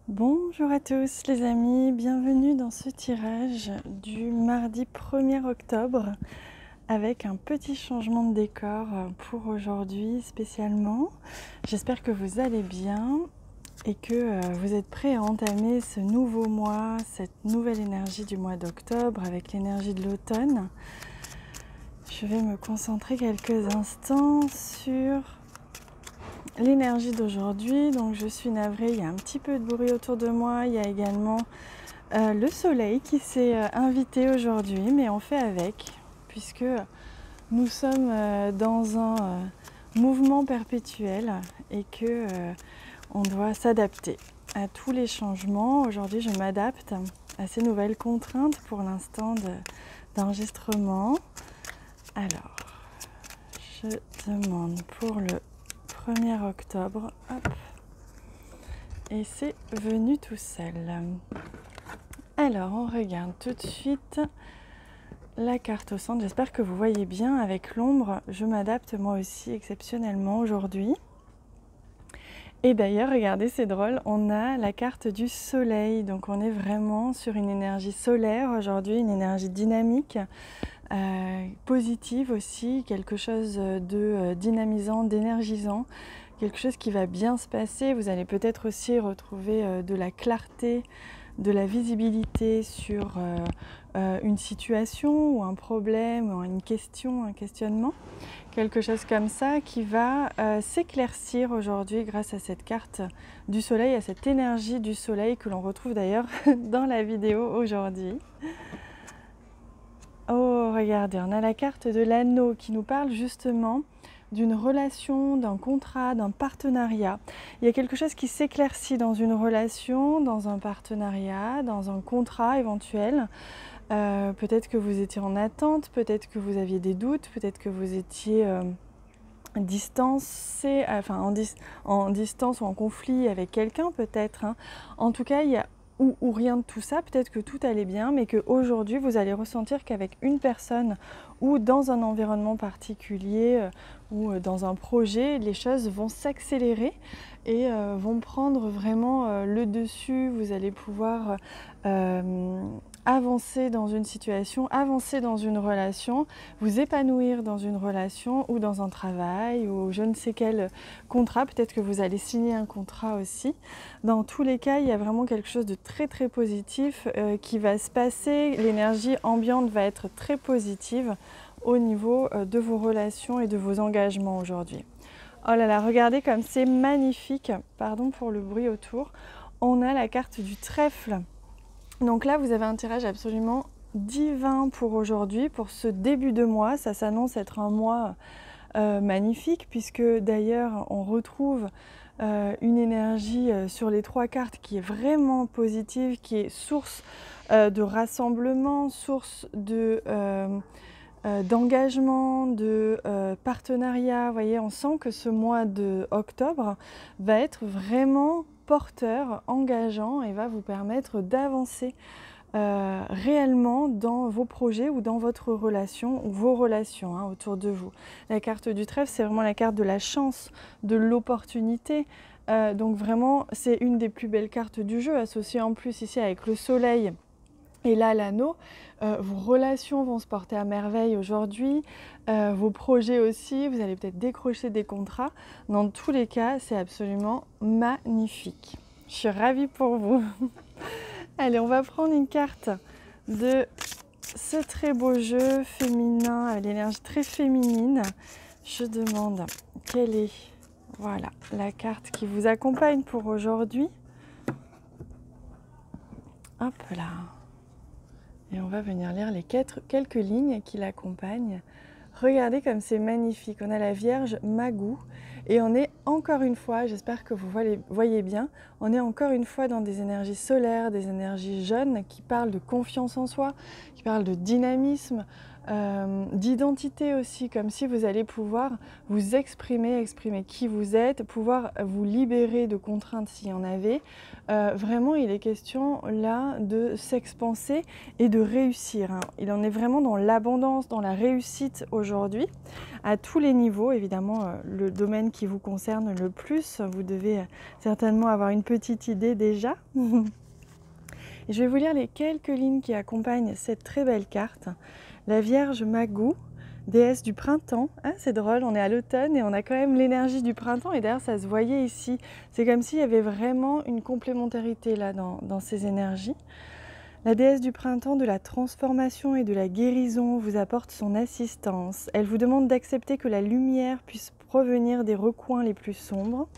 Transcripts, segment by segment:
Bonjour à tous les amis, bienvenue dans ce tirage du mardi 1er octobre avec un petit changement de décor pour aujourd'hui spécialement. J'espère que vous allez bien et que vous êtes prêts à entamer ce nouveau mois, cette nouvelle énergie du mois d'octobre avec l'énergie de l'automne. Je vais me concentrer quelques instants sur l'énergie d'aujourd'hui. Donc je suis navrée, il y a un petit peu de bruit autour de moi. Il y a également le soleil qui s'est invité aujourd'hui, mais on fait avec, puisque nous sommes dans un mouvement perpétuel et que on doit s'adapter à tous les changements. Aujourd'hui, je m'adapte à ces nouvelles contraintes pour l'instant d'enregistrement. Alors, je demande pour le 1er octobre, hop, et c'est venu tout seul. Alors, on regarde tout de suite la carte au centre. J'espère que vous voyez bien avec l'ombre. Je m'adapte moi aussi exceptionnellement aujourd'hui. Et d'ailleurs, regardez, c'est drôle, on a la carte du soleil. Donc on est vraiment sur une énergie solaire aujourd'hui, une énergie dynamique, positive aussi, quelque chose de dynamisant, d'énergisant, quelque chose qui va bien se passer. Vous allez peut-être aussi retrouver de la clarté, de la visibilité sur une situation ou un problème, ou une question, un questionnement. Quelque chose comme ça qui va s'éclaircir aujourd'hui grâce à cette carte du soleil, à cette énergie du soleil que l'on retrouve d'ailleurs dans la vidéo aujourd'hui. Oh, regardez, on a la carte de l'anneau qui nous parle justement d'une relation, d'un contrat, d'un partenariat. Il y a quelque chose qui s'éclaircit dans une relation, dans un partenariat, dans un contrat éventuel. Peut-être que vous étiez en attente, peut-être que vous aviez des doutes, peut-être que vous étiez distancé, enfin en distance ou en conflit avec quelqu'un peut-être. Hein. En tout cas, il y a ou rien de tout ça, peut-être que tout allait bien, mais qu'aujourd'hui vous allez ressentir qu'avec une personne ou dans un environnement particulier ou dans un projet, les choses vont s'accélérer et vont prendre vraiment le dessus. Vous allez pouvoir avancer dans une situation, avancer dans une relation, vous épanouir dans une relation ou dans un travail ou je ne sais quel contrat. Peut-être que vous allez signer un contrat aussi. Dans tous les cas, il y a vraiment quelque chose de très très positif qui va se passer. L'énergie ambiante va être très positive au niveau de vos relations et de vos engagements aujourd'hui. Oh là là, regardez comme c'est magnifique. Pardon pour le bruit autour. On a la carte du trèfle. Donc là, vous avez un tirage absolument divin pour aujourd'hui, pour ce début de mois. Ça s'annonce être un mois magnifique, puisque d'ailleurs, on retrouve une énergie sur les trois cartes qui est vraiment positive, qui est source de rassemblement, source d'engagement, de partenariat. Vous voyez, on sent que ce mois de octobre va être vraiment porteur, engageant et va vous permettre d'avancer réellement dans vos projets ou dans votre relation ou vos relations autour de vous. La carte du trèfle, c'est vraiment la carte de la chance, de l'opportunité. Donc vraiment, c'est une des plus belles cartes du jeu, associée en plus ici avec le soleil. Et là, l'anneau, vos relations vont se porter à merveille aujourd'hui, vos projets aussi, vous allez peut-être décrocher des contrats. Dans tous les cas, c'est absolument magnifique. Je suis ravie pour vous. Allez, on va prendre une carte de ce très beau jeu féminin, avec l'énergie très féminine. Je demande quelle est, voilà, la carte qui vous accompagne pour aujourd'hui. Hop là. Et on va venir lire les quelques lignes qui l'accompagnent. Regardez comme c'est magnifique. On a la Vierge Magou et on est encore une fois, j'espère que vous voyez bien, on est encore une fois dans des énergies solaires, des énergies jeunes qui parlent de confiance en soi, qui parlent de dynamisme, d'identité aussi, comme si vous allez pouvoir vous exprimer qui vous êtes, pouvoir vous libérer de contraintes s'il y en avait. Vraiment, il est question là de s'expanser et de réussir, hein. Il en est vraiment dans l'abondance, dans la réussite aujourd'hui, à tous les niveaux. Évidemment, le domaine qui vous concerne le plus, vous devez certainement avoir une petite idée déjà. Et je vais vous lire les quelques lignes qui accompagnent cette très belle carte. La Vierge Magou, déesse du printemps. Ah, c'est drôle, on est à l'automne et on a quand même l'énergie du printemps. Et d'ailleurs, ça se voyait ici. C'est comme s'il y avait vraiment une complémentarité là dans ces énergies. La déesse du printemps, de la transformation et de la guérison, vous apporte son assistance. Elle vous demande d'accepter que la lumière puisse provenir des recoins les plus sombres.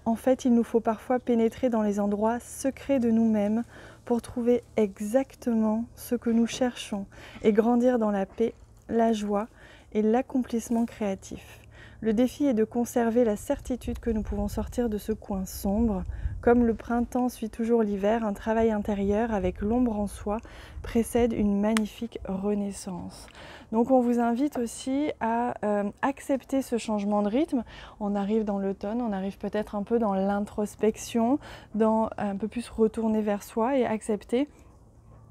En fait, il nous faut parfois pénétrer dans les endroits secrets de nous-mêmes pour trouver exactement ce que nous cherchons et grandir dans la paix, la joie et l'accomplissement créatif. Le défi est de conserver la certitude que nous pouvons sortir de ce coin sombre. Comme le printemps suit toujours l'hiver, un travail intérieur avec l'ombre en soi précède une magnifique renaissance. Donc on vous invite aussi à accepter ce changement de rythme. On arrive dans l'automne, on arrive peut-être un peu dans l'introspection, dans un peu plus retourner vers soi et accepter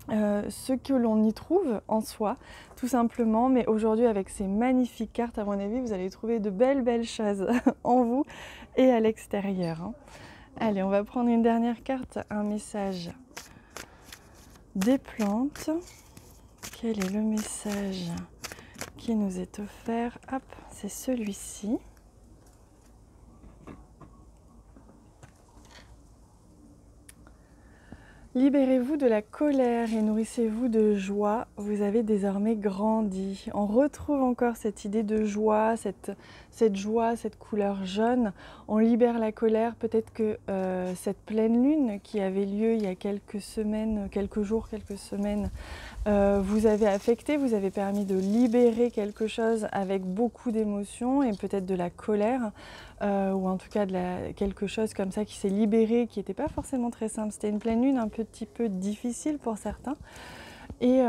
ce que l'on y trouve en soi, tout simplement. Mais aujourd'hui, avec ces magnifiques cartes, à mon avis, vous allez trouver de belles choses en vous et à l'extérieur, hein. Allez, on va prendre une dernière carte, un message des plantes. Quel est le message qui nous est offert? Hop, c'est celui-ci. Libérez-vous de la colère et nourrissez-vous de joie. Vous avez désormais grandi. On retrouve encore cette idée de joie, cette joie, cette couleur jaune. On libère la colère. Peut-être que cette pleine lune qui avait lieu il y a quelques semaines, quelques jours, quelques semaines, vous avez affecté, vous avez permis de libérer quelque chose avec beaucoup d'émotions et peut-être de la colère. Ou en tout cas quelque chose comme ça qui s'est libéré, qui n'était pas forcément très simple. C'était une pleine lune un petit peu difficile pour certains. Et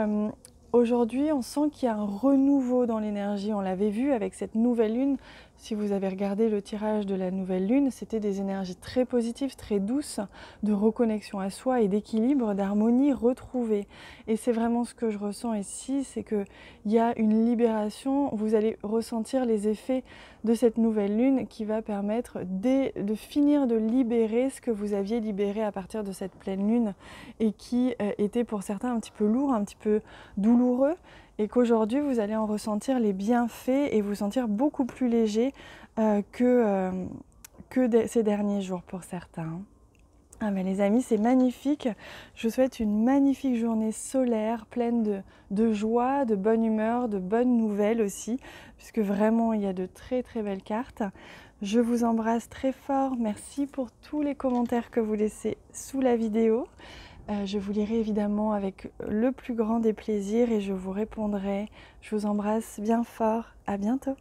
aujourd'hui, on sent qu'il y a un renouveau dans l'énergie. On l'avait vu avec cette nouvelle lune. Si vous avez regardé le tirage de la nouvelle lune, c'était des énergies très positives, très douces, de reconnexion à soi et d'équilibre, d'harmonie retrouvée. Et c'est vraiment ce que je ressens ici, c'est qu'il y a une libération. Vous allez ressentir les effets de cette nouvelle lune qui va permettre de finir de libérer ce que vous aviez libéré à partir de cette pleine lune et qui était pour certains un petit peu lourd, un petit peu douloureux, et qu'aujourd'hui vous allez en ressentir les bienfaits et vous sentir beaucoup plus léger que ces derniers jours pour certains. Ah ben les amis, c'est magnifique. Je vous souhaite une magnifique journée solaire, pleine de joie, de bonne humeur, de bonnes nouvelles aussi, puisque vraiment il y a de très très belles cartes. Je vous embrasse très fort. Merci pour tous les commentaires que vous laissez sous la vidéo. Je vous lirai évidemment avec le plus grand des plaisirs et je vous répondrai. Je vous embrasse bien fort. À bientôt.